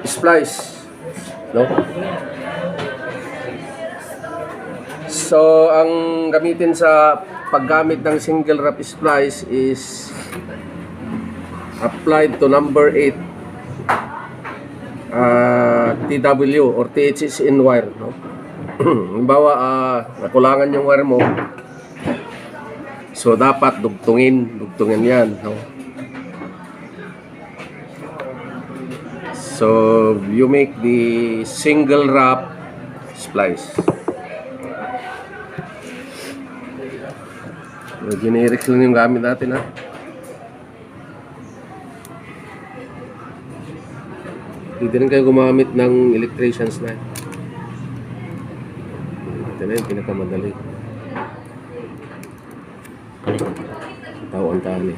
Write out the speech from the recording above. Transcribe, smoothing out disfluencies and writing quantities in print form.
splice, no? So ang gamitin sa paggamit ng single wrap splice is applied to number 8 TW or THSN wire, no? Halimbawa, nakulangan yung wire mo, so dapat dugtungin yan, no? So you make the single wrap splice. So, generic lang yung gamit natin, ha. Hindi rin kayo gumamit ng electricians na. Ito na yung pinakamadali. Tawaan tayo.